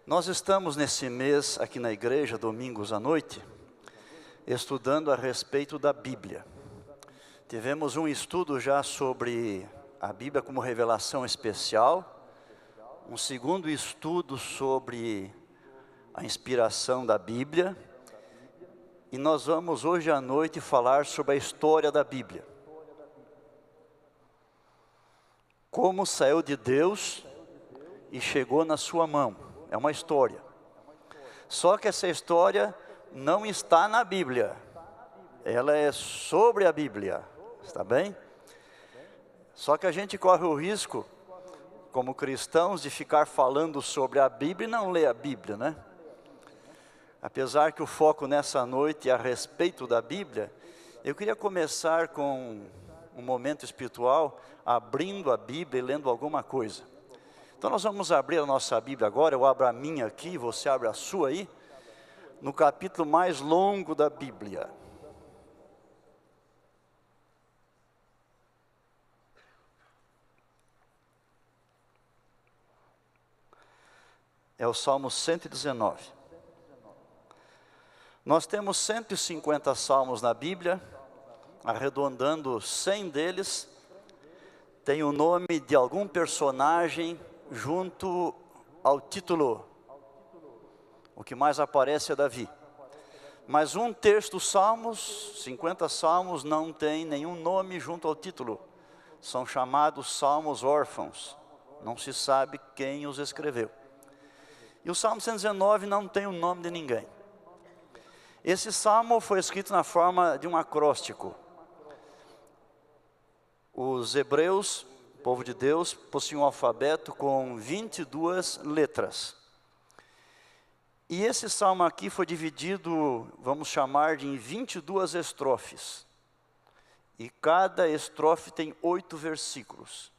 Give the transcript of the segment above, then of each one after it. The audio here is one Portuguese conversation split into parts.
Nós estamos nesse mês aqui na igreja, domingos à noite, estudando a respeito da Bíblia. Tivemos um estudo já sobre a Bíblia como revelação especial, um segundo estudo sobre a inspiração da Bíblia, e nós vamos hoje à noite falar sobre a história da Bíblia. Como saiu de Deus e chegou na sua mão. É uma história. Só que essa história não está na Bíblia. Ela é sobre a Bíblia. Está bem? Só que a gente corre o risco, como cristãos, de ficar falando sobre a Bíblia e não ler a Bíblia, né? Apesar que o foco nessa noite é a respeito da Bíblia, eu queria começar com um momento espiritual, abrindo a Bíblia e lendo alguma coisa. Então nós vamos abrir a nossa Bíblia agora, eu abro a minha aqui, você abre a sua aí, no capítulo mais longo da Bíblia. É o Salmo 119. Nós temos 150 salmos na Bíblia, arredondando 100 deles, tem o nome de algum personagem junto ao título. O que mais aparece é Davi. Mas um terço dos salmos, 50 salmos, não tem nenhum nome junto ao título. São chamados salmos órfãos. Não se sabe quem os escreveu. E o Salmo 119 não tem o nome de ninguém. Esse salmo foi escrito na forma de um acróstico. Os hebreus, povo de Deus, possuem um alfabeto com 22 letras. E esse salmo aqui foi dividido, vamos chamar de em 22 estrofes. E cada estrofe tem 8 versículos.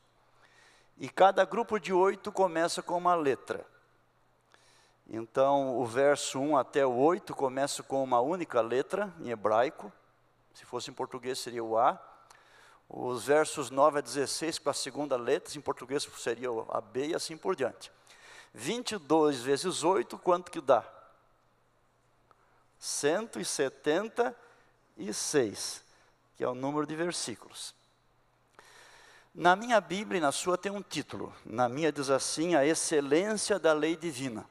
E cada grupo de 8 começa com uma letra. Então, o verso 1 até o 8 começa com uma única letra, em hebraico. Se fosse em português seria o A. Os versos 9 a 16 com a segunda letra, em português seria a B e assim por diante. 22 vezes 8, quanto que dá? 176, que é o número de versículos. Na minha Bíblia e na sua tem um título. Na minha diz assim, a excelência da lei divina.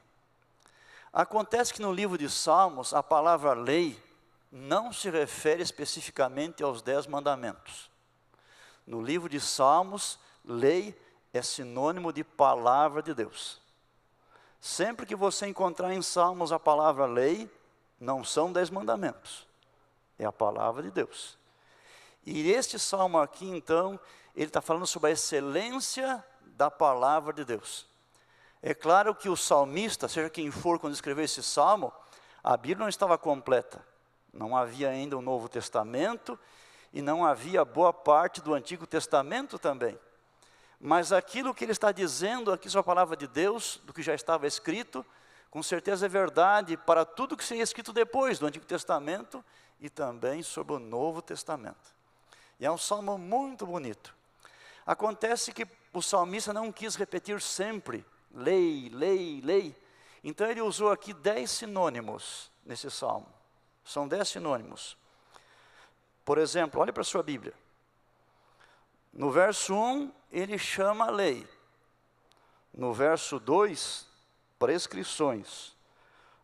Acontece que no livro de Salmos, a palavra lei não se refere especificamente aos 10 mandamentos. No livro de Salmos, lei é sinônimo de palavra de Deus. Sempre que você encontrar em Salmos a palavra lei, não são 10 mandamentos, é a palavra de Deus. E este salmo aqui, então, ele está falando sobre a excelência da palavra de Deus. É claro que o salmista, seja quem for, quando escreveu esse salmo, a Bíblia não estava completa. Não havia ainda o Novo Testamento, e não havia boa parte do Antigo Testamento também. Mas aquilo que ele está dizendo aqui sobre a palavra de Deus, do que já estava escrito, com certeza é verdade para tudo que seria escrito depois do Antigo Testamento e também sobre o Novo Testamento. E é um salmo muito bonito. Acontece que o salmista não quis repetir sempre, lei, lei, lei. Então ele usou aqui 10 sinônimos nesse salmo. São 10 sinônimos. Por exemplo, olhe para a sua Bíblia. No verso 1, ele chama a lei. No verso 2, prescrições.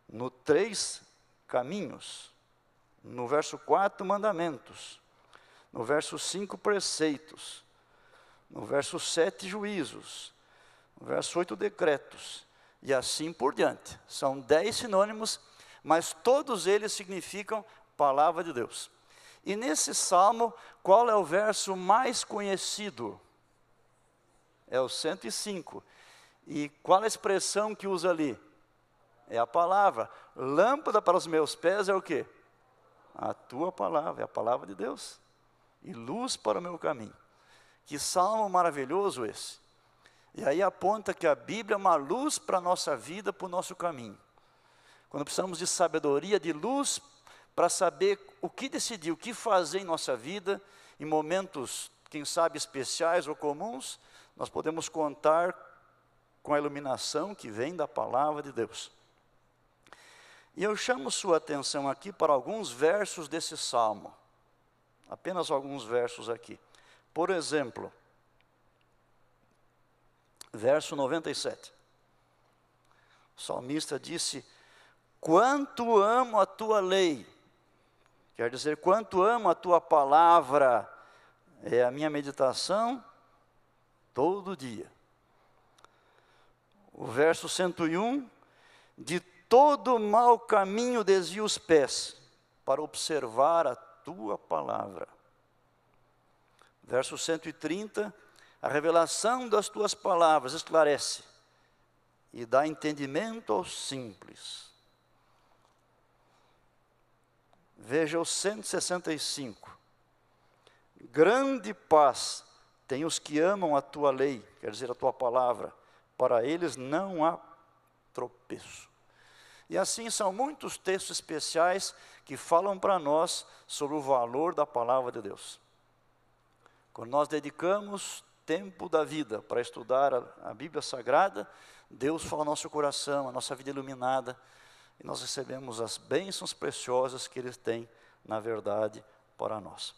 No 3, caminhos. No verso 4, mandamentos. No verso 5, preceitos. No verso 7, juízos. No verso 8, decretos. E assim por diante. São 10 sinônimos, mas todos eles significam palavra de Deus. E nesse salmo, qual é o verso mais conhecido? É o 105. E qual a expressão que usa ali? É a palavra. Lâmpada para os meus pés é o quê? A tua palavra, é a palavra de Deus. E luz para o meu caminho. Que salmo maravilhoso esse. E aí aponta que a Bíblia é uma luz para a nossa vida, para o nosso caminho. Quando precisamos de sabedoria, de luz, para saber o que decidir, o que fazer em nossa vida, em momentos, quem sabe, especiais ou comuns, nós podemos contar com a iluminação que vem da palavra de Deus. E eu chamo sua atenção aqui para alguns versos desse salmo. Apenas alguns versos aqui. Por exemplo, verso 97. O salmista disse: quanto amo a tua lei. Quer dizer, quanto amo a tua palavra. É a minha meditação todo dia. O verso 101. De todo mau caminho desvia os pés, para observar a tua palavra. Verso 130, a revelação das tuas palavras esclarece e dá entendimento aos simples. Veja o 165. Grande paz tem os que amam a tua lei, quer dizer, a tua palavra. Para eles não há tropeço. E assim são muitos textos especiais que falam para nós sobre o valor da palavra de Deus. Quando nós dedicamos tempo da vida para estudar a Bíblia Sagrada, Deus fala ao nosso coração, a nossa vida iluminada, e nós recebemos as bênçãos preciosas que Ele tem, na verdade, para nós.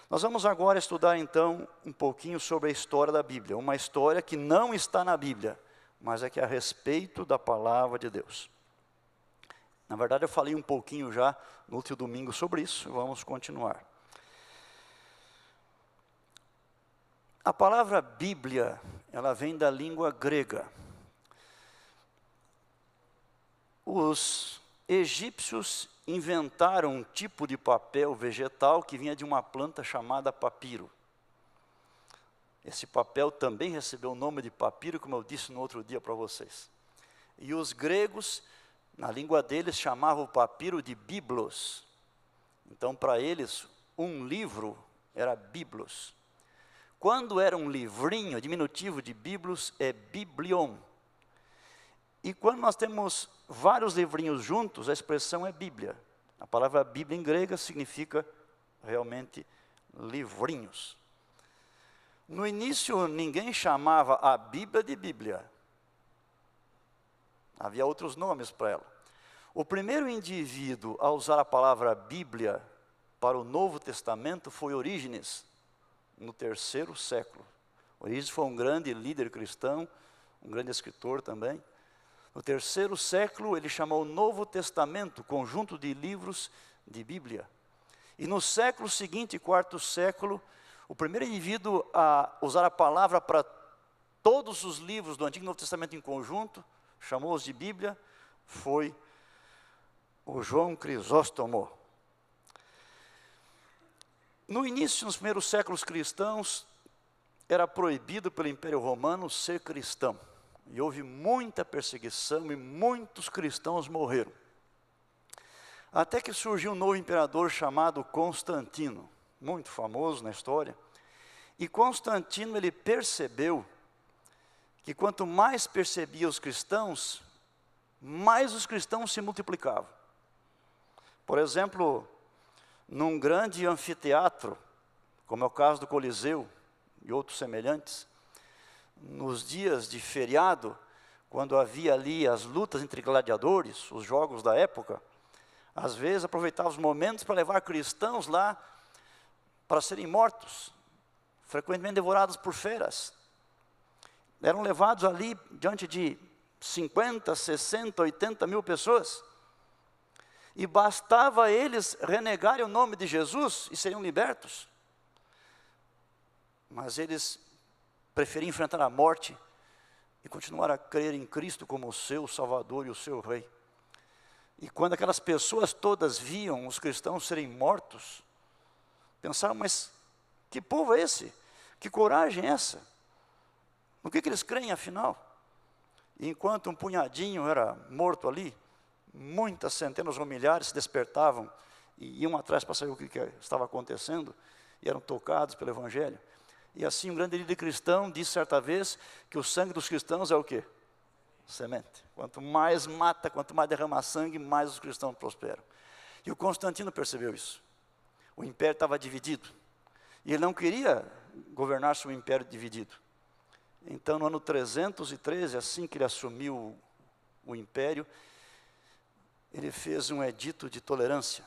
Nós vamos agora estudar então um pouquinho sobre a história da Bíblia, uma história que não está na Bíblia, mas é que é a respeito da palavra de Deus. Na verdade, eu falei um pouquinho já no último domingo sobre isso, vamos continuar. A palavra Bíblia, ela vem da língua grega. Os egípcios inventaram um tipo de papel vegetal que vinha de uma planta chamada papiro. Esse papel também recebeu o nome de papiro, como eu disse no outro dia para vocês. E os gregos, na língua deles, chamavam o papiro de biblos. Então, para eles, um livro era biblos. Quando era um livrinho, diminutivo de biblos, é biblion. E quando nós temos vários livrinhos juntos, a expressão é Bíblia. A palavra Bíblia em grega significa realmente livrinhos. No início, ninguém chamava a Bíblia de Bíblia. Havia outros nomes para ela. O primeiro indivíduo a usar a palavra Bíblia para o Novo Testamento foi Orígenes, no 3º século. Orígenes foi um grande líder cristão, um grande escritor também. No 3º século, ele chamou o Novo Testamento, conjunto de livros de Bíblia. E no século seguinte, 4º século, o primeiro indivíduo a usar a palavra para todos os livros do Antigo e Novo Testamento em conjunto, chamou-os de Bíblia, foi o João Crisóstomo. No início, nos primeiros séculos cristãos, era proibido pelo Império Romano ser cristão. E houve muita perseguição e muitos cristãos morreram. Até que surgiu um novo imperador chamado Constantino, muito famoso na história. E Constantino, ele percebeu que quanto mais percebia os cristãos, mais os cristãos se multiplicavam. Por exemplo, num grande anfiteatro, como é o caso do Coliseu e outros semelhantes, nos dias de feriado, quando havia ali as lutas entre gladiadores, os jogos da época, às vezes aproveitava os momentos para levar cristãos lá para serem mortos, frequentemente devorados por feras. Eram levados ali diante de 50, 60, 80 mil pessoas. E bastava eles renegarem o nome de Jesus e seriam libertos. Mas eles preferiam enfrentar a morte e continuar a crer em Cristo como o seu Salvador e o seu Rei. E quando aquelas pessoas todas viam os cristãos serem mortos, pensavam, mas que povo é esse? Que coragem é essa? No que eles creem afinal? E enquanto um punhadinho era morto ali, muitas centenas ou milhares se despertavam e iam atrás para saber o que estava acontecendo e eram tocados pelo Evangelho. E assim um grande líder cristão disse certa vez que o sangue dos cristãos é o quê? Semente. Quanto mais mata, quanto mais derrama sangue, mais os cristãos prosperam. E o Constantino percebeu isso. O império estava dividido. E ele não queria governar sobre um império dividido. Então, no ano 313, assim que ele assumiu o império, ele fez um edito de tolerância.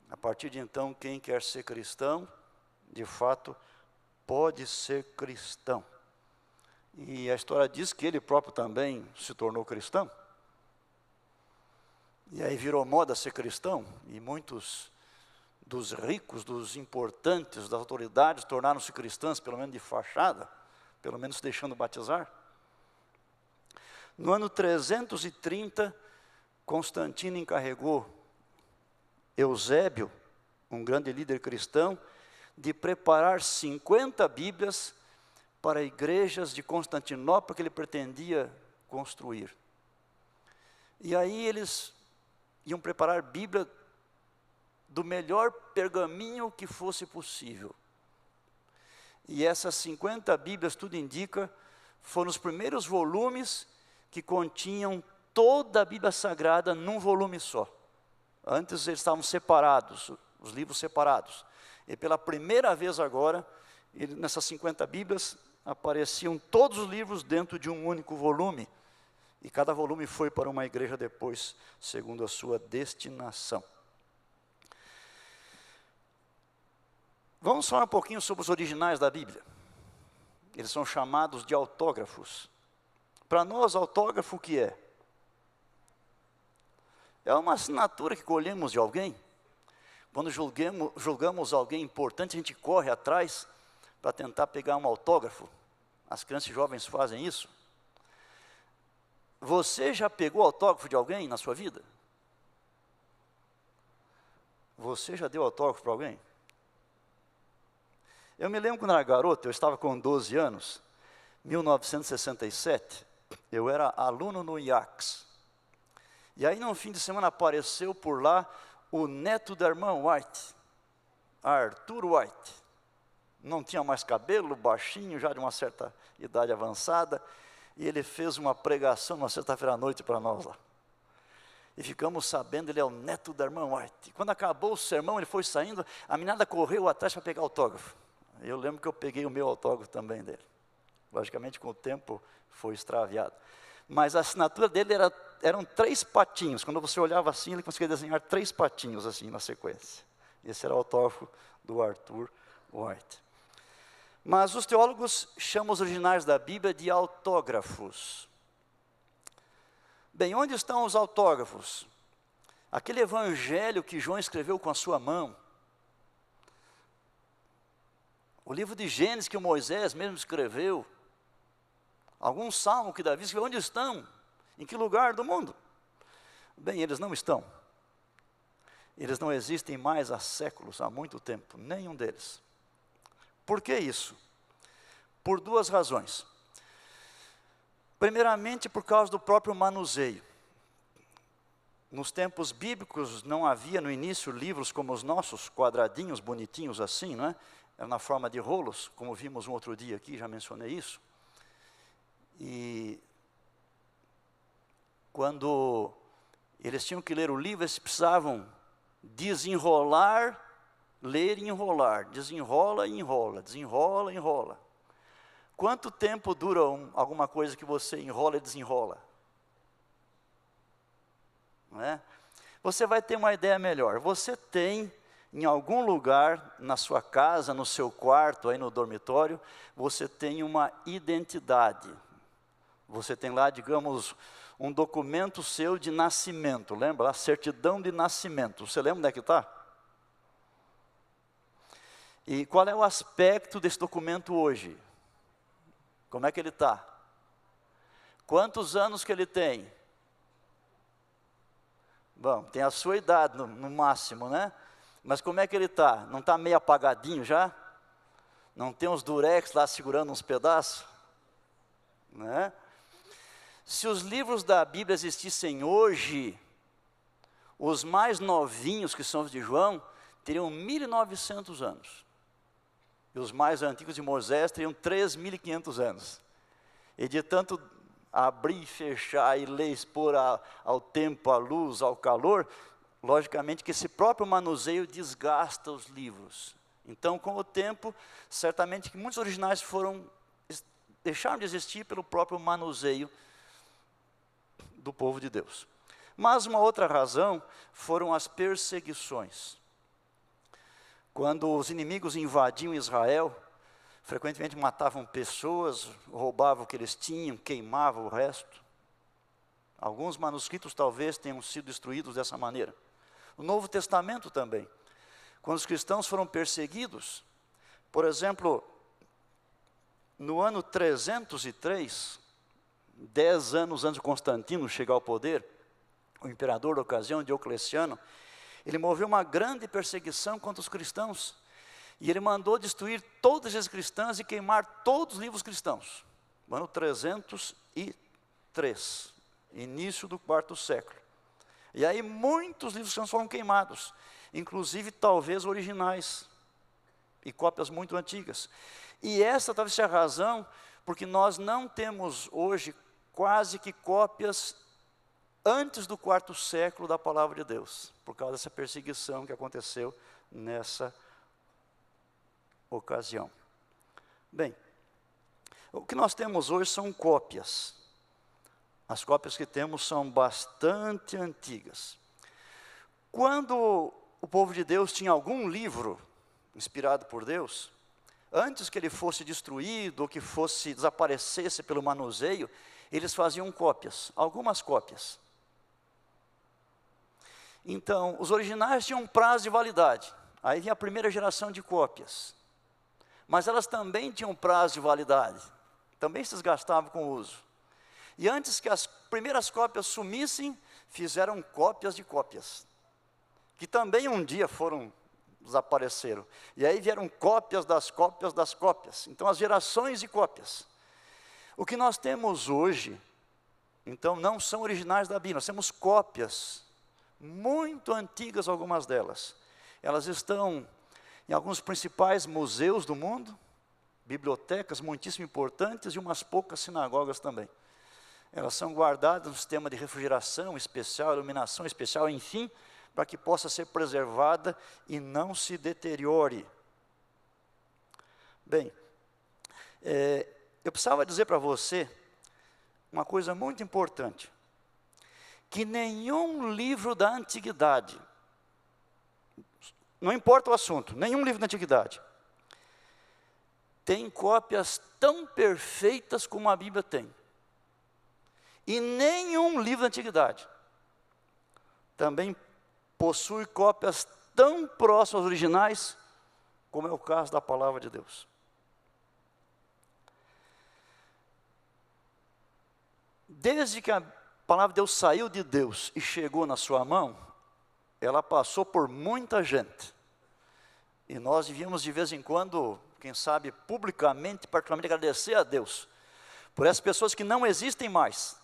A partir de então, quem quer ser cristão, de fato, pode ser cristão. E a história diz que ele próprio também se tornou cristão. E aí virou moda ser cristão, e muitos dos ricos, dos importantes, das autoridades, tornaram-se cristãs, pelo menos de fachada, pelo menos deixando batizar. No ano 330, Constantino encarregou Eusébio, um grande líder cristão, de preparar 50 Bíblias para igrejas de Constantinopla que ele pretendia construir. E aí eles iam preparar Bíblia do melhor pergaminho que fosse possível. E essas 50 Bíblias, tudo indica, foram os primeiros volumes que continham toda a Bíblia Sagrada num volume só. Antes eles estavam separados, os livros separados. E pela primeira vez agora, nessas 50 Bíblias, apareciam todos os livros dentro de um único volume. E cada volume foi para uma igreja depois, segundo a sua destinação. Vamos falar um pouquinho sobre os originais da Bíblia. Eles são chamados de autógrafos. Para nós, autógrafo o que é? É uma assinatura que colhemos de alguém. Quando julgamos alguém importante, a gente corre atrás para tentar pegar um autógrafo. As crianças e jovens fazem isso. Você já pegou autógrafo de alguém na sua vida? Você já deu autógrafo para alguém? Eu me lembro quando eu era garoto, eu estava com 12 anos, 1967, eu era aluno no IACS. E aí, no fim de semana, apareceu por lá o neto da irmã White, Arthur White. Não tinha mais cabelo, baixinho, já de uma certa idade avançada, e ele fez uma pregação uma sexta-feira à noite para nós lá. E ficamos sabendo, ele é o neto da irmã White. E quando acabou o sermão, ele foi saindo, a menina correu atrás para pegar autógrafo. Eu lembro que eu peguei o meu autógrafo também dele. Logicamente, com o tempo, foi extraviado. Mas a assinatura dele eram 3 patinhos. Quando você olhava assim, ele conseguia desenhar 3 patinhos assim na sequência. Esse era o autógrafo do Arthur White. Mas os teólogos chamam os originais da Bíblia de autógrafos. Bem, onde estão os autógrafos? Aquele evangelho que João escreveu com a sua mão. O livro de Gênesis que o Moisés mesmo escreveu. Algum salmo que Davi escreveu, onde estão? Em que lugar do mundo? Bem, eles não estão. Eles não existem mais há séculos, há muito tempo, nenhum deles. Por que isso? Por 2 razões. Primeiramente, por causa do próprio manuseio. Nos tempos bíblicos não havia no início livros como os nossos, quadradinhos, bonitinhos assim, não é? Era na forma de rolos, como vimos um outro dia aqui, já mencionei isso. E quando eles tinham que ler o livro, eles precisavam desenrolar, ler e enrolar. Desenrola e enrola, desenrola e enrola. Quanto tempo dura alguma coisa que você enrola e desenrola? Não é? Você vai ter uma ideia melhor. Você tem em algum lugar, na sua casa, no seu quarto, aí no dormitório, você tem uma identidade. Você tem lá, digamos, um documento seu de nascimento, lembra? A certidão de nascimento. Você lembra onde é que está? E qual é o aspecto desse documento hoje? Como é que ele está? Quantos anos que ele tem? Bom, tem a sua idade no máximo, né? Mas como é que ele está? Não está meio apagadinho já? Não tem uns durex lá segurando uns pedaços? Né? Se os livros da Bíblia existissem hoje, os mais novinhos, que são os de João, teriam 1.900 anos. E os mais antigos de Moisés teriam 3.500 anos. E de tanto abrir e fechar e ler, expor ao tempo, à luz, ao calor, logicamente que esse próprio manuseio desgasta os livros. Então, com o tempo, certamente que muitos originais foram deixaram de existir pelo próprio manuseio do povo de Deus. Mas uma outra razão foram as perseguições. Quando os inimigos invadiam Israel, frequentemente matavam pessoas, roubavam o que eles tinham, queimavam o resto. Alguns manuscritos talvez tenham sido destruídos dessa maneira. O Novo Testamento também. Quando os cristãos foram perseguidos, por exemplo, no ano 303, 10 anos antes de Constantino chegar ao poder, o imperador da ocasião, Diocleciano, ele moveu uma grande perseguição contra os cristãos. E ele mandou destruir todas as cristãs e queimar todos os livros cristãos. No ano 303, início do quarto século. E aí muitos livros cristãos foram queimados, inclusive talvez originais, e cópias muito antigas. E essa talvez seja a razão porque nós não temos hoje quase que cópias antes do quarto século da palavra de Deus, por causa dessa perseguição que aconteceu nessa ocasião. Bem, o que nós temos hoje são cópias. As cópias que temos são bastante antigas. Quando o povo de Deus tinha algum livro inspirado por Deus, antes que ele fosse destruído ou que desaparecesse pelo manuseio, eles faziam cópias, algumas cópias. Então, os originais tinham um prazo de validade. Aí vinha a primeira geração de cópias. Mas elas também tinham prazo de validade. Também se desgastavam com o uso. E antes que as primeiras cópias sumissem, fizeram cópias de cópias. Que também um dia desapareceram. E aí vieram cópias das cópias das cópias. Então, as gerações de cópias. O que nós temos hoje, então, não são originais da Bíblia. Nós temos cópias muito antigas, algumas delas. Elas estão em alguns principais museus do mundo, bibliotecas muitíssimo importantes e umas poucas sinagogas também. Elas são guardadas no sistema de refrigeração especial, iluminação especial, enfim, para que possa ser preservada e não se deteriore. Bem, eu precisava dizer para você uma coisa muito importante, que nenhum livro da antiguidade, não importa o assunto, nenhum livro da antiguidade, tem cópias tão perfeitas como a Bíblia tem. E nenhum livro da antiguidade também possui cópias tão próximas aos originais, como é o caso da palavra de Deus. Desde que a palavra de Deus saiu de Deus e chegou na sua mão, ela passou por muita gente. E nós devíamos de vez em quando, quem sabe publicamente, particularmente agradecer a Deus por essas pessoas que não existem mais,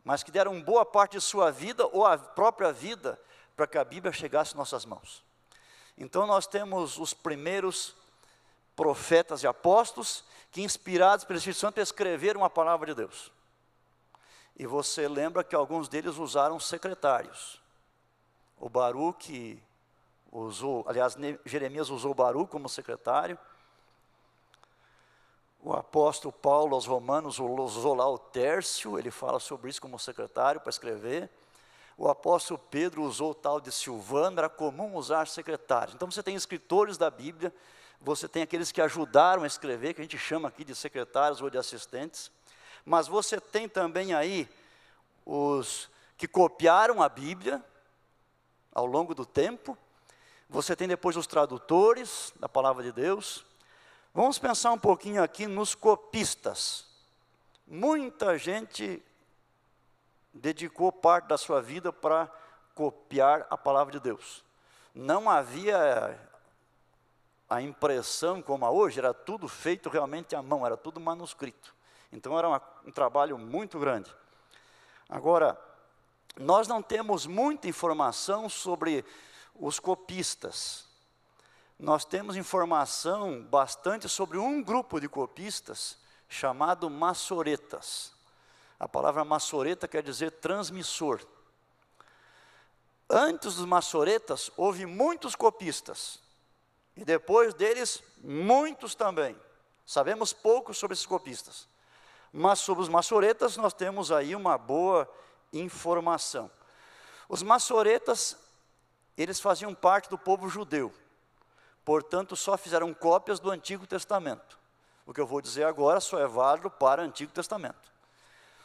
mas que deram boa parte de sua vida ou a própria vida para que a Bíblia chegasse em nossas mãos. Então nós temos os primeiros profetas e apóstolos que, inspirados pelo Espírito Santo, escreveram a palavra de Deus. E você lembra que alguns deles usaram secretários. O Baruque usou, aliás, Jeremias usou o Baruque como secretário. O apóstolo Paulo aos Romanos usou lá o Tércio, ele fala sobre isso como secretário para escrever. O apóstolo Pedro usou o tal de Silvano, era comum usar secretários. Então você tem escritores da Bíblia, você tem aqueles que ajudaram a escrever, que a gente chama aqui de secretários ou de assistentes. Mas você tem também aí os que copiaram a Bíblia ao longo do tempo. Você tem depois os tradutores da palavra de Deus. Vamos pensar um pouquinho aqui nos copistas. Muita gente dedicou parte da sua vida para copiar a palavra de Deus. Não havia a impressão como há hoje, era tudo feito realmente à mão, era tudo manuscrito. Então era um trabalho muito grande. Agora, nós não temos muita informação sobre os copistas. Nós temos informação bastante sobre um grupo de copistas chamado massoretas. A palavra massoreta quer dizer transmissor. Antes dos massoretas, houve muitos copistas. E depois deles, muitos também. Sabemos pouco sobre esses copistas, mas sobre os maçoretas nós temos aí uma boa informação. Os maçoretas, eles faziam parte do povo judeu, portanto só fizeram cópias do Antigo Testamento. O que eu vou dizer agora só é válido para o Antigo Testamento.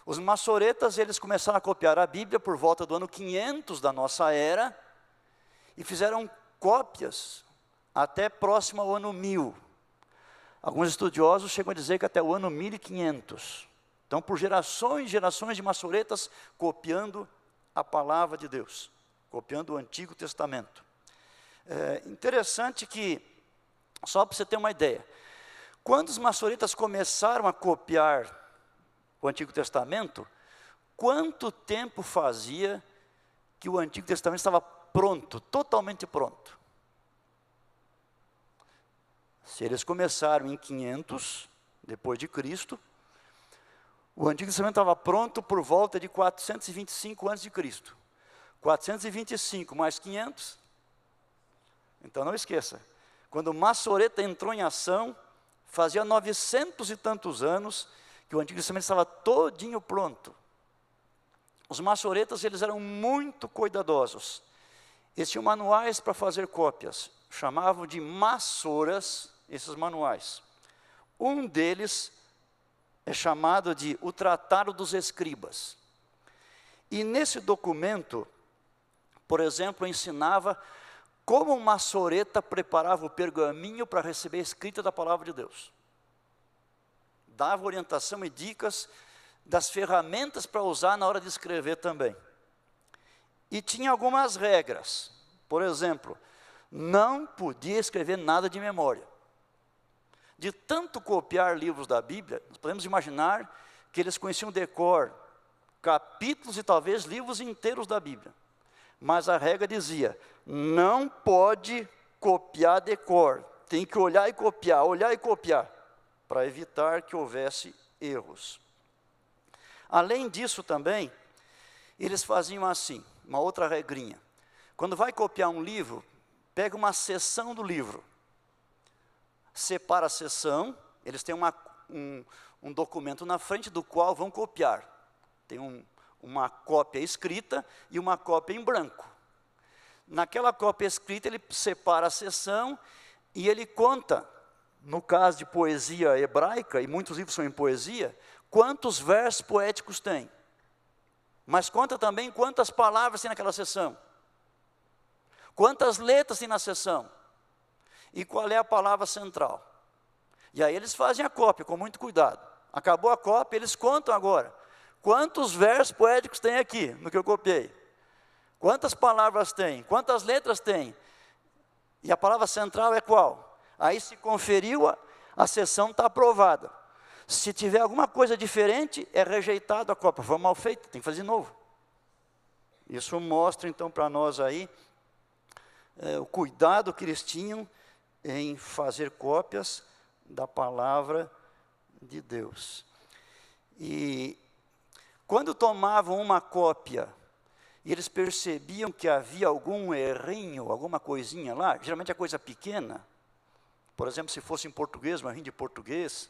Os maçoretas, eles começaram a copiar a Bíblia por volta do ano 500 da nossa era, e fizeram cópias até próximo ao ano 1000. Alguns estudiosos chegam a dizer que até o ano 1500. Então, por gerações e gerações de maçoretas copiando a palavra de Deus, copiando o Antigo Testamento. É interessante que, só para você ter uma ideia, quando os maçoretas começaram a copiar o Antigo Testamento, quanto tempo fazia que o Antigo Testamento estava pronto, totalmente pronto? Se eles começaram em 500, depois de Cristo, o Antigo Testamento estava pronto por volta de 425 a.C. 425 mais 500, então não esqueça, quando o maçoreta entrou em ação, fazia 900 e tantos anos, que o Antigo Testamento estava todinho pronto. Os maçoretas, eles eram muito cuidadosos. Eles tinham manuais para fazer cópias, chamavam de maçoras, esses manuais. Um deles é chamado de o Tratado dos Escribas. E nesse documento, por exemplo, ensinava como um maçoreta preparava o pergaminho para receber a escrita da palavra de Deus. Dava orientação e dicas das ferramentas para usar na hora de escrever também. E tinha algumas regras. Por exemplo, não podia escrever nada de memória. De tanto copiar livros da Bíblia, nós podemos imaginar que eles conheciam de cor capítulos e talvez livros inteiros da Bíblia. Mas a regra dizia, não pode copiar de cor, tem que olhar e copiar, para evitar que houvesse erros. Além disso também, eles faziam assim, uma outra regrinha. Quando vai copiar um livro, pega uma seção do livro, separa a seção, eles têm um documento na frente do qual vão copiar. Tem uma cópia escrita e uma cópia em branco. Naquela cópia escrita, ele separa a seção e ele conta, no caso de poesia hebraica, e muitos livros são em poesia, quantos versos poéticos tem. Mas conta também quantas palavras tem naquela seção. Quantas letras tem na seção. E qual é a palavra central. E aí eles fazem a cópia com muito cuidado. Acabou a cópia, eles contam agora. Quantos versos poéticos tem aqui, no que eu copiei? Quantas palavras tem? Quantas letras tem? E a palavra central é qual? Aí se conferiu, a seção está aprovada. Se tiver alguma coisa diferente, é rejeitado a cópia. Foi mal feito, tem que fazer de novo. Isso mostra então para nós aí o cuidado que eles tinham em fazer cópias da palavra de Deus. E quando tomavam uma cópia e eles percebiam que havia algum errinho, alguma coisinha lá, geralmente é coisa pequena, por exemplo, se fosse em português, um errinho de português,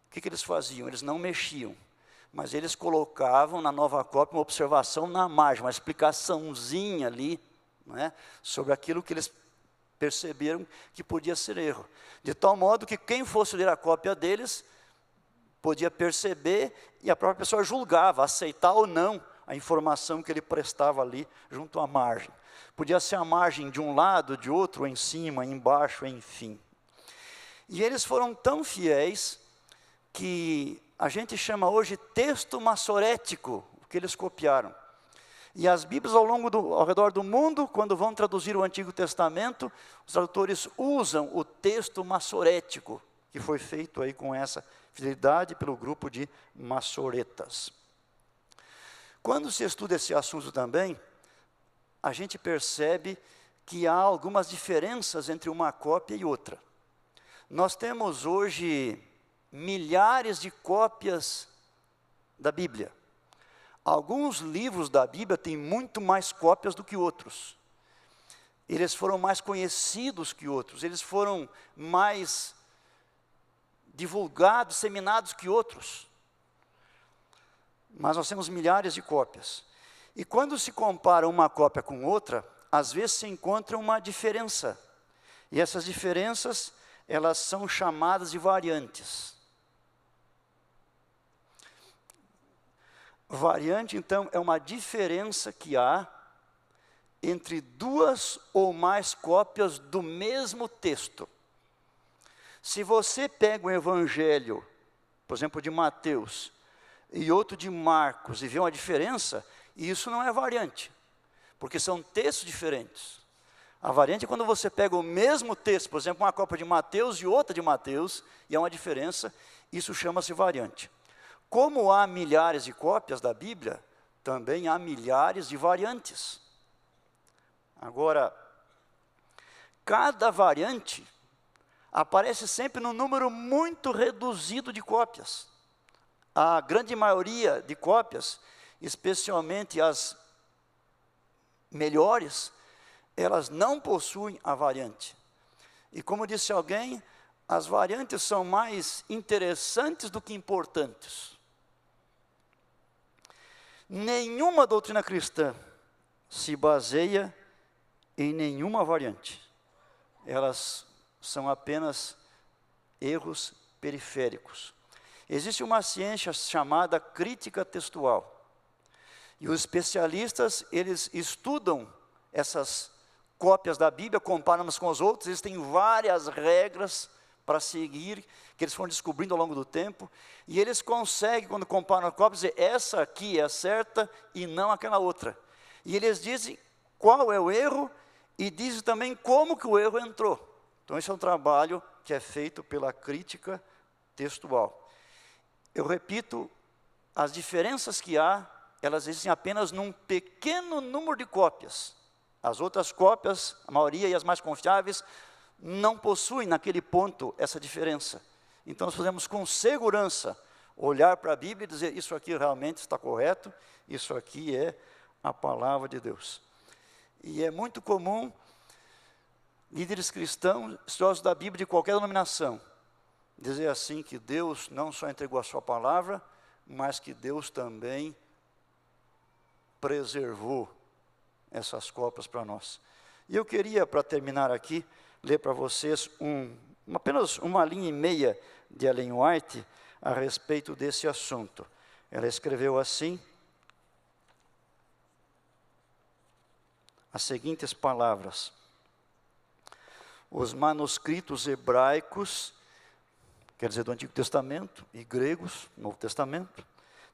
o que eles faziam? Eles não mexiam, mas eles colocavam na nova cópia uma observação na margem, uma explicaçãozinha ali, né, sobre aquilo que eles perceberam que podia ser erro. De tal modo que quem fosse ler a cópia deles, podia perceber e a própria pessoa julgava, aceitar ou não a informação que ele prestava ali junto à margem. Podia ser a margem de um lado, de outro, em cima, embaixo, enfim. E eles foram tão fiéis que a gente chama hoje texto maçorético, o que eles copiaram. E as Bíblias ao redor do mundo, quando vão traduzir o Antigo Testamento, os tradutores usam o texto maçorético, que foi feito aí com essa fidelidade pelo grupo de maçoretas. Quando se estuda esse assunto também, a gente percebe que há algumas diferenças entre uma cópia e outra. Nós temos hoje milhares de cópias da Bíblia. Alguns livros da Bíblia têm muito mais cópias do que outros. eles foram mais conhecidos que outros, eles foram mais divulgados, disseminados que outros. Mas nós temos milhares de cópias. E quando se compara uma cópia com outra, às vezes se encontra uma diferença. E essas diferenças, elas são chamadas de variantes. Variante, então, é uma diferença que há entre duas ou mais cópias do mesmo texto. Se você pega um evangelho, por exemplo, de Mateus, e outro de Marcos, e vê uma diferença, isso não é variante, porque são textos diferentes. A variante é quando você pega o mesmo texto, por exemplo, uma cópia de Mateus e outra de Mateus, e há uma diferença, isso chama-se variante. Como há milhares de cópias da Bíblia, também há milhares de variantes. Agora, cada variante aparece sempre num número muito reduzido de cópias. A grande maioria de cópias, especialmente as melhores, elas não possuem a variante. E como disse alguém, as variantes são mais interessantes do que importantes. Nenhuma doutrina cristã se baseia em nenhuma variante. Elas são apenas erros periféricos. Existe uma ciência chamada crítica textual. E os especialistas, eles estudam essas cópias da Bíblia, comparam umas com as outras, eles têm várias regras para seguir, que eles foram descobrindo ao longo do tempo, e eles conseguem, quando comparam as cópias, dizer, essa aqui é a certa e não aquela outra. E eles dizem qual é o erro, e dizem também como que o erro entrou. Então esse é um trabalho que é feito pela crítica textual. Eu repito, as diferenças que há, elas existem apenas num pequeno número de cópias. As outras cópias, a maioria e as mais confiáveis, não possuem naquele ponto essa diferença. Então nós podemos com segurança olhar para a Bíblia e dizer, isso aqui realmente está correto, isso aqui é a palavra de Deus. E é muito comum líderes cristãos, estudiosos da Bíblia de qualquer denominação, dizer assim que Deus não só entregou a sua palavra, mas que Deus também preservou essas cópias para nós. E eu queria, para terminar aqui, ler para vocês apenas uma linha e meia de Ellen White a respeito desse assunto. Ela escreveu assim, as seguintes palavras: os manuscritos hebraicos, quer dizer, do Antigo Testamento, e gregos, Novo Testamento,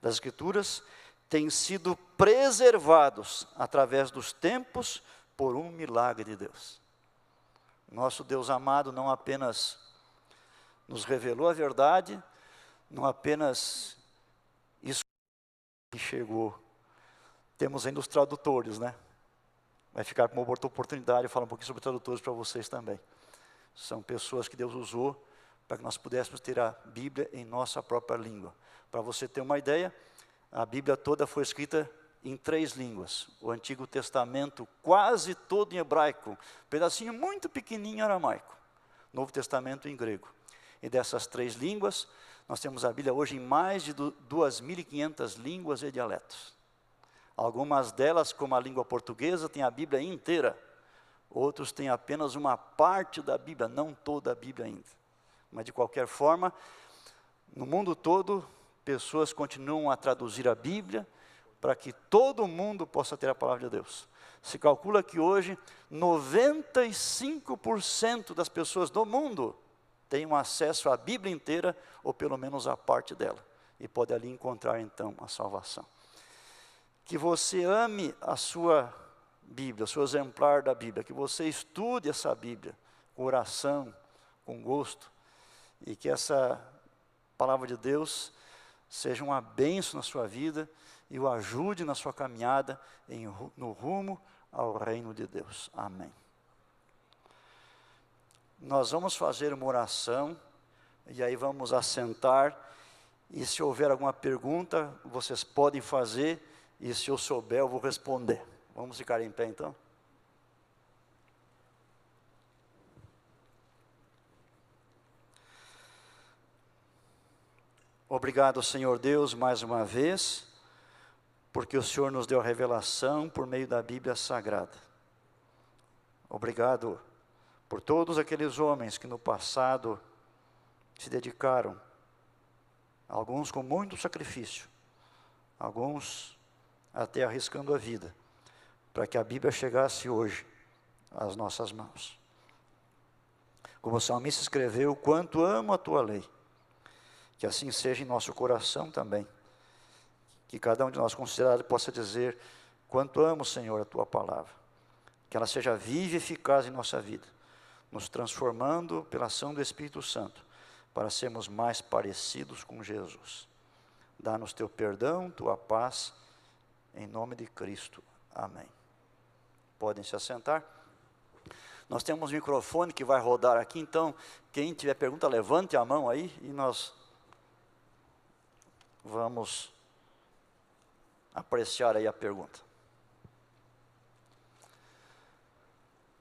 das Escrituras, têm sido preservados através dos tempos por um milagre de Deus. Nosso Deus amado não apenas nos revelou a verdade, não apenas isso que chegou. Temos ainda os tradutores, né? Vai ficar com uma oportunidade de falar um pouquinho sobre tradutores para vocês também. São pessoas que Deus usou para que nós pudéssemos ter a Bíblia em nossa própria língua. Para você ter uma ideia, a Bíblia toda foi escrita em 3 línguas. O Antigo Testamento quase todo em hebraico, um pedacinho muito pequenininho em aramaico. Novo Testamento em grego. E dessas 3 línguas, nós temos a Bíblia hoje em mais de 2.500 línguas e dialetos. Algumas delas, como a língua portuguesa, tem a Bíblia inteira. Outros têm apenas uma parte da Bíblia, não toda a Bíblia ainda. Mas de qualquer forma, no mundo todo, pessoas continuam a traduzir a Bíblia para que todo mundo possa ter a palavra de Deus. Se calcula que hoje 95% das pessoas do mundo têm acesso à Bíblia inteira, ou pelo menos a parte dela, e pode ali encontrar então a salvação. Que você ame a sua Bíblia, o seu exemplar da Bíblia, que você estude essa Bíblia com oração, com gosto, e que essa palavra de Deus seja uma bênção na sua vida e o ajude na sua caminhada no rumo ao reino de Deus. Amém. Nós vamos fazer uma oração, e aí vamos assentar, e se houver alguma pergunta, vocês podem fazer, e se eu souber, eu vou responder. Vamos ficar em pé então? Obrigado, Senhor Deus, mais uma vez, porque o Senhor nos deu a revelação por meio da Bíblia Sagrada. Obrigado por todos aqueles homens que no passado se dedicaram, alguns com muito sacrifício, alguns até arriscando a vida, para que a Bíblia chegasse hoje às nossas mãos. Como o salmista escreveu, quanto amo a tua lei, que assim seja em nosso coração também, que cada um de nós considerado possa dizer, quanto amo, Senhor, a tua palavra, que ela seja viva e eficaz em nossa vida, nos transformando pela ação do Espírito Santo, para sermos mais parecidos com Jesus. Dá-nos teu perdão, tua paz, em nome de Cristo. Amém. Podem se assentar. Nós temos um microfone que vai rodar aqui, então, quem tiver pergunta, levante a mão aí, e nós vamos apreciar aí a pergunta.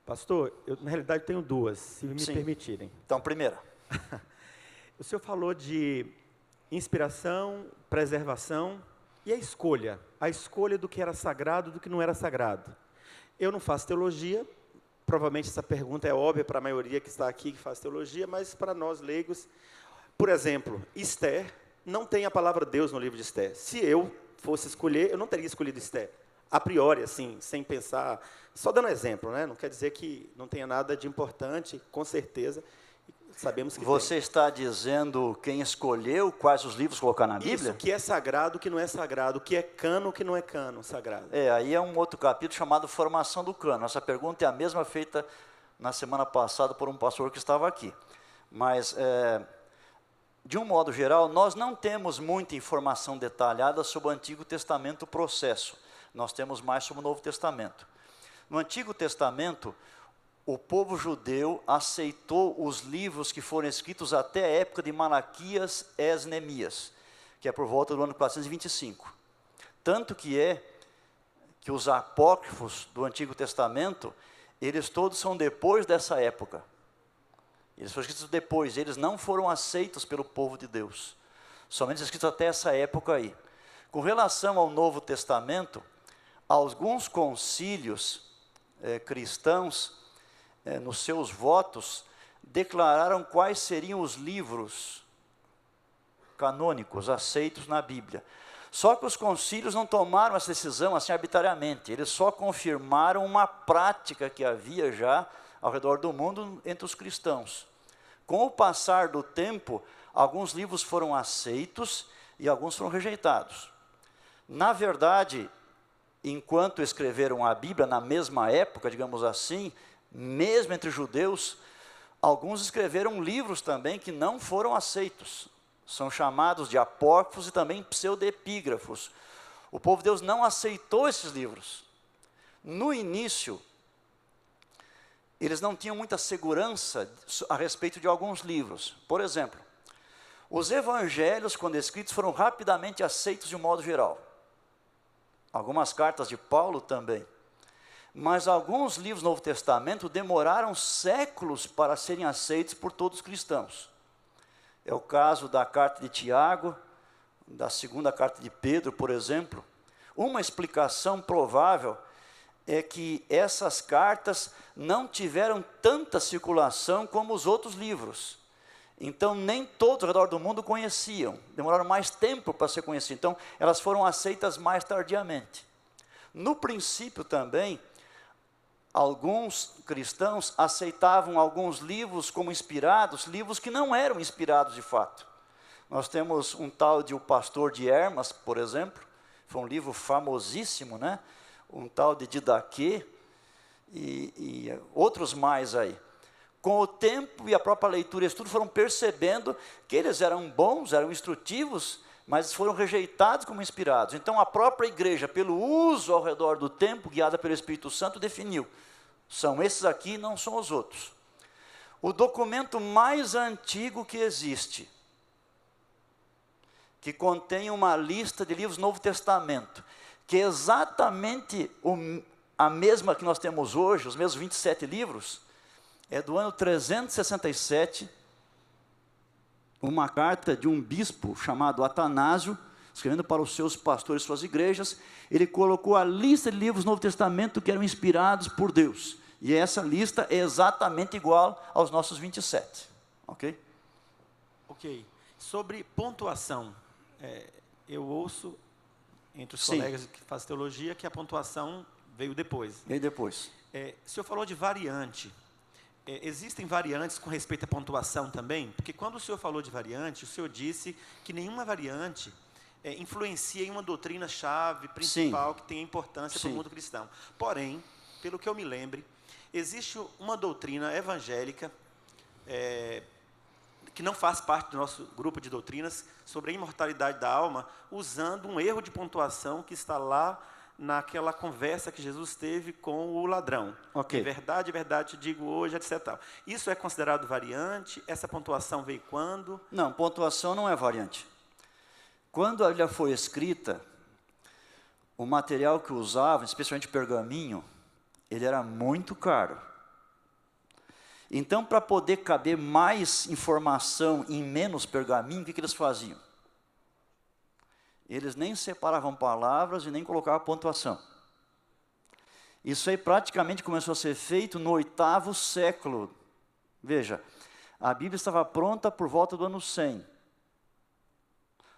Pastor, eu na realidade tenho duas, se me Sim. permitirem. Então, primeira. O senhor falou de inspiração, preservação e a escolha do que era sagrado e do que não era sagrado. Eu não faço teologia, provavelmente essa pergunta é óbvia para a maioria que está aqui que faz teologia, mas para nós leigos, por exemplo, Esther, não tem a palavra Deus no livro de Esther. Se eu fosse escolher, eu não teria escolhido Esther. A priori, assim, sem pensar, só dando exemplo, né? Não quer dizer que não tenha nada de importante, com certeza, sabemos que Você está dizendo quem escolheu quais os livros colocar na Bíblia? Isso, o que é sagrado, o que não é sagrado, o que é cano, o que não é cano sagrado. Aí é um outro capítulo chamado Formação do Cano. Essa pergunta é a mesma feita na semana passada por um pastor que estava aqui. Mas, de um modo geral, nós não temos muita informação detalhada sobre o Antigo Testamento, o processo. Nós temos mais sobre o Novo Testamento. No Antigo Testamento, o povo judeu aceitou os livros que foram escritos até a época de Malaquias e Neemias, que é por volta do ano 425. Tanto que os apócrifos do Antigo Testamento, eles todos são depois dessa época. Eles foram escritos depois, eles não foram aceitos pelo povo de Deus. Somente escritos até essa época aí. Com relação ao Novo Testamento, alguns concílios cristãos, nos seus votos, declararam quais seriam os livros canônicos aceitos na Bíblia. Só que os concílios não tomaram essa decisão assim arbitrariamente, eles só confirmaram uma prática que havia já ao redor do mundo entre os cristãos. Com o passar do tempo, alguns livros foram aceitos e alguns foram rejeitados. Na verdade, enquanto escreveram a Bíblia, na mesma época, digamos assim, mesmo entre judeus, alguns escreveram livros também que não foram aceitos. São chamados de apócrifos e também pseudepígrafos. O povo de Deus não aceitou esses livros. No início, eles não tinham muita segurança a respeito de alguns livros. Por exemplo, os evangelhos, quando escritos, foram rapidamente aceitos de um modo geral. Algumas cartas de Paulo também. Mas alguns livros do Novo Testamento demoraram séculos para serem aceitos por todos os cristãos. É o caso da carta de Tiago, da segunda carta de Pedro, por exemplo. Uma explicação provável é que essas cartas não tiveram tanta circulação como os outros livros. Então, nem todos ao redor do mundo conheciam. Demoraram mais tempo para ser conhecidas. Então, elas foram aceitas mais tardiamente. No princípio também, alguns cristãos aceitavam alguns livros como inspirados, livros que não eram inspirados de fato. Nós temos um tal de O Pastor de Hermas, por exemplo, foi um livro famosíssimo, né? Um tal de Didaquê e outros mais aí. Com o tempo e a própria leitura e estudo foram percebendo que eles eram bons, eram instrutivos, mas foram rejeitados como inspirados. Então a própria igreja, pelo uso ao redor do tempo, guiada pelo Espírito Santo, definiu. São esses aqui, não são os outros. O documento mais antigo que existe, que contém uma lista de livros do Novo Testamento, que é exatamente a mesma que nós temos hoje, os mesmos 27 livros, é do ano 367 uma carta de um bispo chamado Atanásio, escrevendo para os seus pastores e suas igrejas. Ele colocou a lista de livros do Novo Testamento que eram inspirados por Deus. E essa lista é exatamente igual aos nossos 27. Ok? Ok. Sobre pontuação, eu ouço entre os Sim. colegas que fazem teologia que a pontuação veio depois. E aí depois? O senhor falou de variante. Existem variantes com respeito à pontuação também? Porque quando o senhor falou de variante, o senhor disse que nenhuma variante influencia em uma doutrina-chave principal que tem importância para o mundo cristão. Porém, pelo que eu me lembre, existe uma doutrina evangélica que não faz parte do nosso grupo de doutrinas sobre a imortalidade da alma, usando um erro de pontuação que está lá naquela conversa que Jesus teve com o ladrão. Ok. Em verdade, te digo hoje, etc. Isso é considerado variante? Essa pontuação veio quando? Não, pontuação não é variante. Quando a Bíblia foi escrita, o material que usavam, especialmente pergaminho, ele era muito caro. Então, para poder caber mais informação em menos pergaminho, o que eles faziam? Eles nem separavam palavras e nem colocavam pontuação. Isso aí praticamente começou a ser feito no 8º século. Veja, a Bíblia estava pronta por volta do ano 100.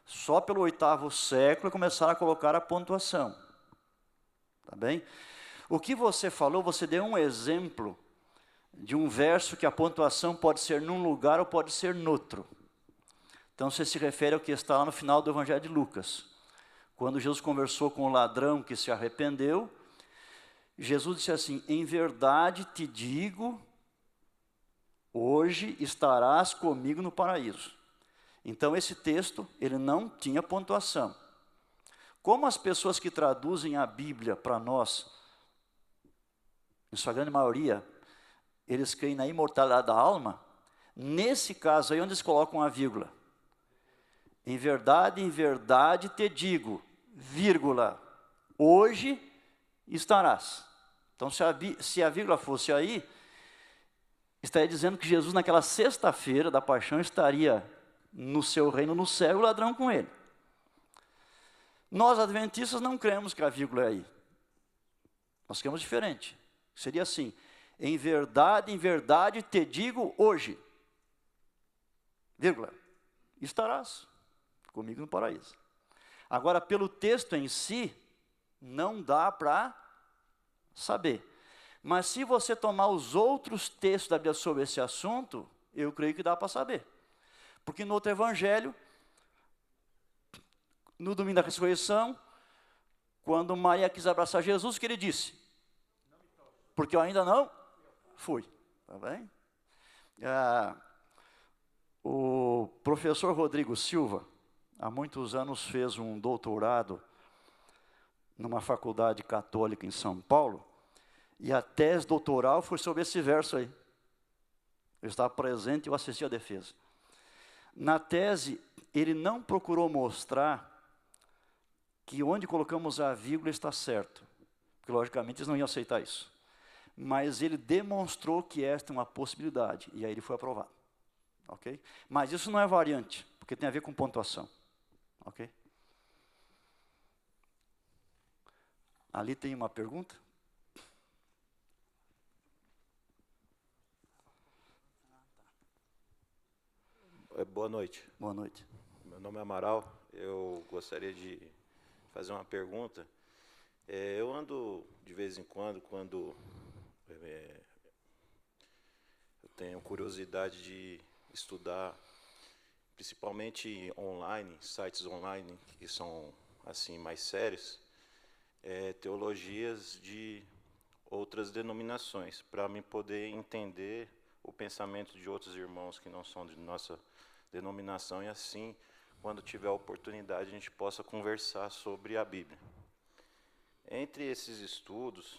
Só pelo 8º século começaram a colocar a pontuação. Tá bem? O que você falou, você deu um exemplo de um verso que a pontuação pode ser num lugar ou pode ser noutro. Então, você se refere ao que está lá no final do Evangelho de Lucas. Quando Jesus conversou com o ladrão que se arrependeu, Jesus disse assim: em verdade te digo, hoje estarás comigo no paraíso. Então, esse texto, ele não tinha pontuação. Como as pessoas que traduzem a Bíblia para nós, em sua grande maioria, eles creem na imortalidade da alma, nesse caso aí, onde eles colocam a vírgula. Em verdade te digo, vírgula, hoje estarás. Então, se a vírgula fosse aí, estaria dizendo que Jesus, naquela sexta-feira da paixão, estaria no seu reino no céu e o ladrão com ele. Nós, adventistas, não cremos que a vírgula é aí. Nós cremos diferente. Seria assim: em verdade te digo hoje, vírgula, estarás comigo no paraíso. Agora, pelo texto em si, não dá para saber. Mas se você tomar os outros textos da Bíblia sobre esse assunto, eu creio que dá para saber. Porque no outro evangelho, no domingo da ressurreição, quando Maria quis abraçar Jesus, o que ele disse? Porque eu ainda não fui. Tá bem? O professor Rodrigo Silva, há muitos anos, fez um doutorado numa faculdade católica em São Paulo, e a tese doutoral foi sobre esse verso aí. Eu estava presente e eu assisti a defesa. Na tese, ele não procurou mostrar que onde colocamos a vírgula está certo, porque logicamente eles não iam aceitar isso. Mas ele demonstrou que esta é uma possibilidade, e aí ele foi aprovado. Ok? Mas isso não é variante, porque tem a ver com pontuação. Ok? Ali tem uma pergunta? Boa noite. Boa noite. Meu nome é Amaral. Eu gostaria de fazer uma pergunta. Eu ando de vez em quando eu tenho curiosidade de estudar, principalmente online, sites online que são assim mais sérios, teologias de outras denominações, para mim poder entender o pensamento de outros irmãos que não são de nossa denominação, e assim, quando tiver a oportunidade, a gente possa conversar sobre a Bíblia. Entre esses estudos,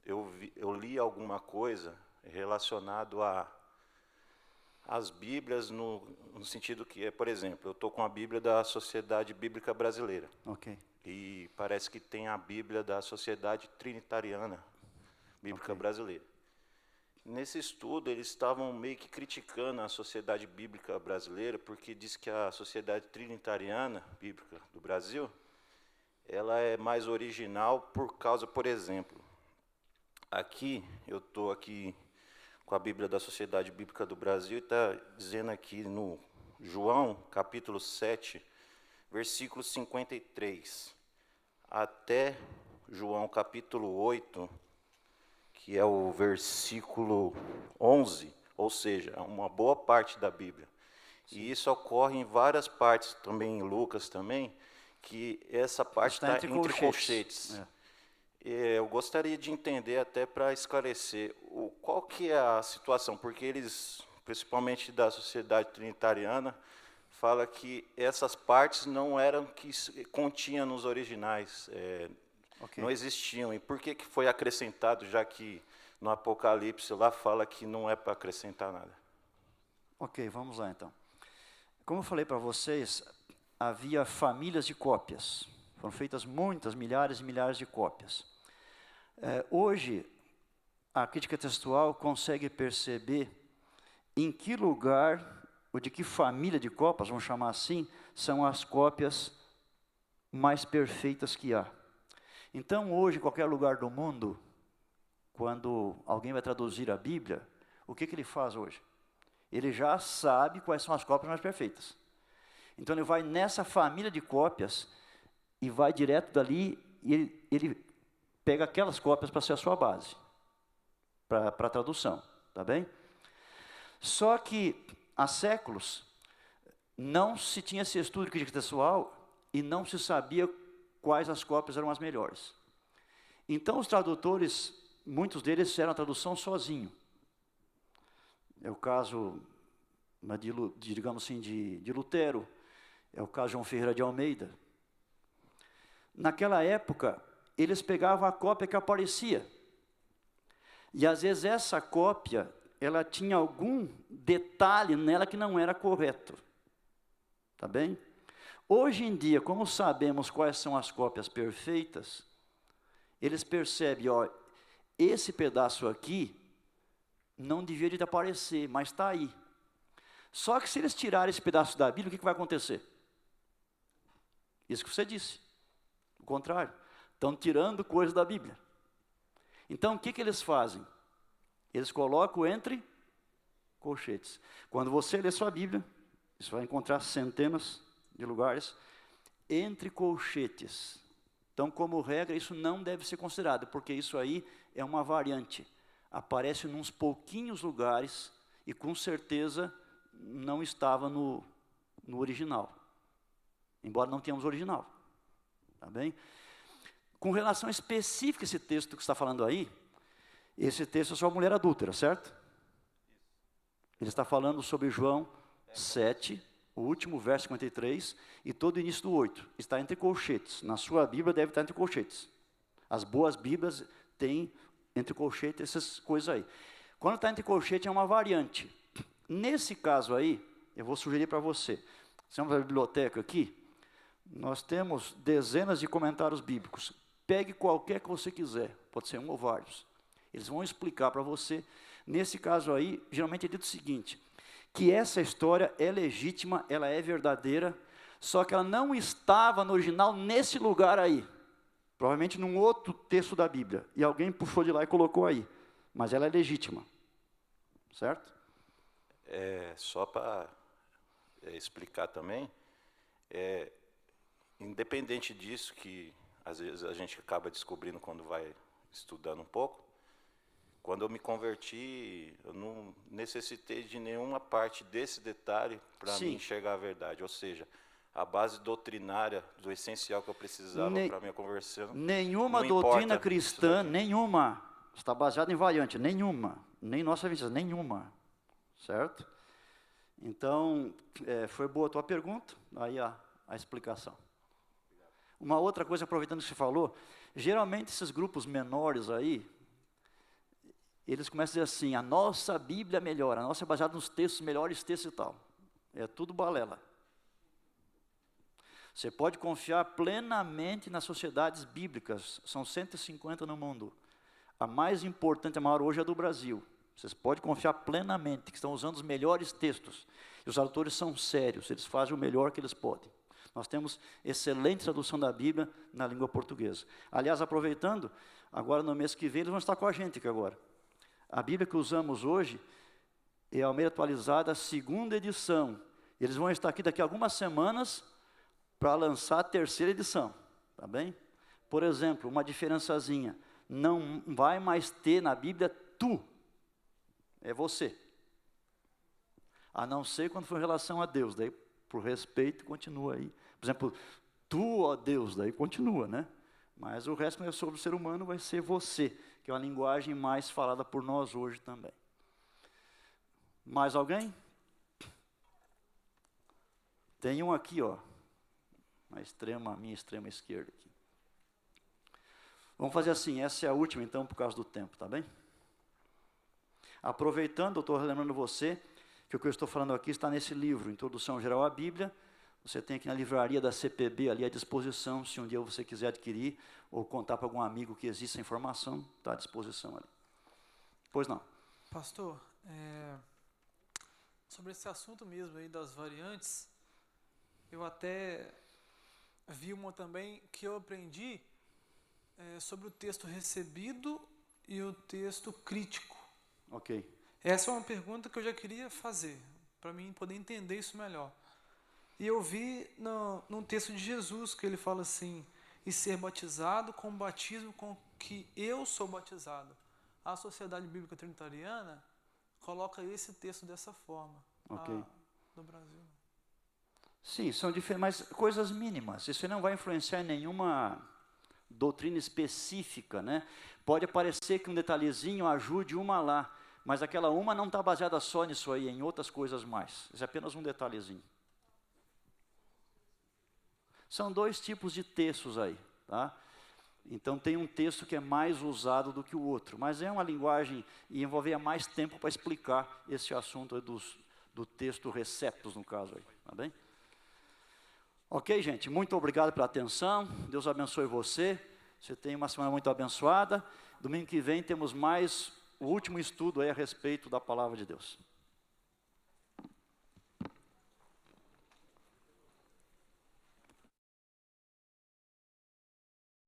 eu li alguma coisa relacionado às Bíblias, no sentido que por exemplo, eu estou com a Bíblia da Sociedade Bíblica Brasileira. Ok. E parece que tem a Bíblia da Sociedade Trinitariana Bíblica Brasileira. Nesse estudo, eles estavam meio que criticando a sociedade bíblica brasileira, porque diz que a sociedade trinitariana bíblica do Brasil, ela é mais original por causa, por exemplo, aqui, eu estou aqui com a Bíblia da Sociedade Bíblica do Brasil, e está dizendo aqui no João, capítulo 7, versículo 53, até João, capítulo 8, que é o versículo 11, ou seja, uma boa parte da Bíblia. Sim. E isso ocorre em várias partes, também em Lucas também, que essa parte está entre colchetes. Eu gostaria de entender, até para esclarecer, qual que é a situação, porque eles, principalmente da sociedade trinitariana, fala que essas partes não eram que continha nos originais, não existiam. E por que foi acrescentado, já que no Apocalipse lá fala que não é para acrescentar nada? Ok, vamos lá então. Como eu falei para vocês, havia famílias de cópias. Foram feitas muitas, milhares e milhares de cópias. Hoje, a crítica textual consegue perceber em que lugar, ou de que família de cópias, vamos chamar assim, são as cópias mais perfeitas que há. Então, hoje, em qualquer lugar do mundo, quando alguém vai traduzir a Bíblia, o que ele faz hoje? Ele já sabe quais são as cópias mais perfeitas. Então, ele vai nessa família de cópias e vai direto dali e ele pega aquelas cópias para ser a sua base, para a tradução, tá bem? Só que, há séculos, não se tinha esse estudo de crítica textual e não se sabia quais as cópias eram as melhores. Então, os tradutores, muitos deles fizeram a tradução sozinho. É o caso, digamos assim, de Lutero, é o caso de João Ferreira de Almeida. Naquela época, eles pegavam a cópia que aparecia. E, às vezes, essa cópia, ela tinha algum detalhe nela que não era correto. Tá bem? Hoje em dia, como sabemos quais são as cópias perfeitas, eles percebem, ó, esse pedaço aqui não devia de aparecer, mas está aí. Só que se eles tirarem esse pedaço da Bíblia, o que vai acontecer? Isso que você disse. O contrário. Estão tirando coisas da Bíblia. Então, o que eles fazem? Eles colocam entre colchetes. Quando você lê sua Bíblia, você vai encontrar centenas de lugares entre colchetes. Então, como regra, isso não deve ser considerado, porque isso aí é uma variante. Aparece em uns pouquinhos lugares e, com certeza, não estava no original. Embora não tenhamos original. Tá bem? Com relação específica a esse texto que está falando aí, esse texto é sobre a mulher adúltera, certo? Ele está falando sobre João 7, o último verso 53, e todo o início do 8. Está entre colchetes. Na sua Bíblia deve estar entre colchetes. As boas Bíblias têm entre colchetes essas coisas aí. Quando está entre colchetes é uma variante. Nesse caso aí, eu vou sugerir para você. Estamos na biblioteca aqui, nós temos dezenas de comentários bíblicos. Pegue qualquer que você quiser, pode ser um ou vários. Eles vão explicar para você. Nesse caso aí, geralmente é dito o seguinte, que essa história é legítima, ela é verdadeira, só que ela não estava no original nesse lugar aí. Provavelmente num outro texto da Bíblia. E alguém puxou de lá e colocou aí. Mas ela é legítima. Certo? Só para explicar também, independente disso, que às vezes a gente acaba descobrindo quando vai estudando um pouco, quando eu me converti, eu não necessitei de nenhuma parte desse detalhe para me enxergar a verdade. Ou seja, a base doutrinária do essencial que eu precisava para a minha conversão. Nenhuma doutrina cristã, nenhuma, está baseada em variante, nenhuma. Nem nossa visão, nenhuma. Certo? Então, foi boa a tua pergunta, aí a explicação. Uma outra coisa, aproveitando que você falou, geralmente esses grupos menores aí, eles começam a dizer assim, a nossa Bíblia é melhor, a nossa é baseada nos textos, melhores textos e tal. É tudo balela. Você pode confiar plenamente nas sociedades bíblicas, são 150 no mundo. A mais importante, a maior hoje é a do Brasil. Vocês podem confiar plenamente que estão usando os melhores textos. E os autores são sérios, eles fazem o melhor que eles podem. Nós temos excelente tradução da Bíblia na língua portuguesa. Aliás, aproveitando, agora no mês que vem, eles vão estar com a gente aqui agora. A Bíblia que usamos hoje é a Almeida Atualizada, a 2ª edição. Eles vão estar aqui daqui a algumas semanas para lançar a 3ª edição, tá bem? Por exemplo, uma diferençazinha, não vai mais ter na Bíblia tu, é você. A não ser quando for em relação a Deus, daí por respeito continua aí. Por exemplo, tu, ó Deus, daí continua, né? Mas o resto, quando é sobre o ser humano, vai ser você, que é uma linguagem mais falada por nós hoje também. Mais alguém? Tem um aqui, ó, minha extrema esquerda aqui. Vamos fazer assim, essa é a última então, por causa do tempo, tá bem? Aproveitando, eu estou lembrando você que o que eu estou falando aqui está nesse livro, Introdução Geral à Bíblia. Você tem aqui na livraria da CPB ali à disposição, se um dia você quiser adquirir, ou contar para algum amigo que existe essa informação, está à disposição ali. Pois não. Pastor, sobre esse assunto mesmo aí das variantes, eu até vi uma também que eu aprendi sobre o texto recebido e o texto crítico. Ok. Essa é uma pergunta que eu já queria fazer, para mim poder entender isso melhor. E eu vi num texto de Jesus que ele fala assim, e ser batizado com o batismo com que eu sou batizado. A Sociedade Bíblica Trinitariana coloca esse texto dessa forma. Ok. No Brasil. Sim, são diferentes, mas coisas mínimas. Isso não vai influenciar em nenhuma doutrina específica, né? Pode parecer que um detalhezinho ajude uma lá, mas aquela uma não está baseada só nisso aí, em outras coisas mais. Isso é apenas um detalhezinho. São 2 tipos de textos aí, tá? Então tem um texto que é mais usado do que o outro, mas é uma linguagem e envolveria mais tempo para explicar esse assunto aí do texto receptos, no caso aí, tá bem? Ok, gente, muito obrigado pela atenção, Deus abençoe você, você tem uma semana muito abençoada, domingo que vem temos mais o último estudo aí a respeito da palavra de Deus.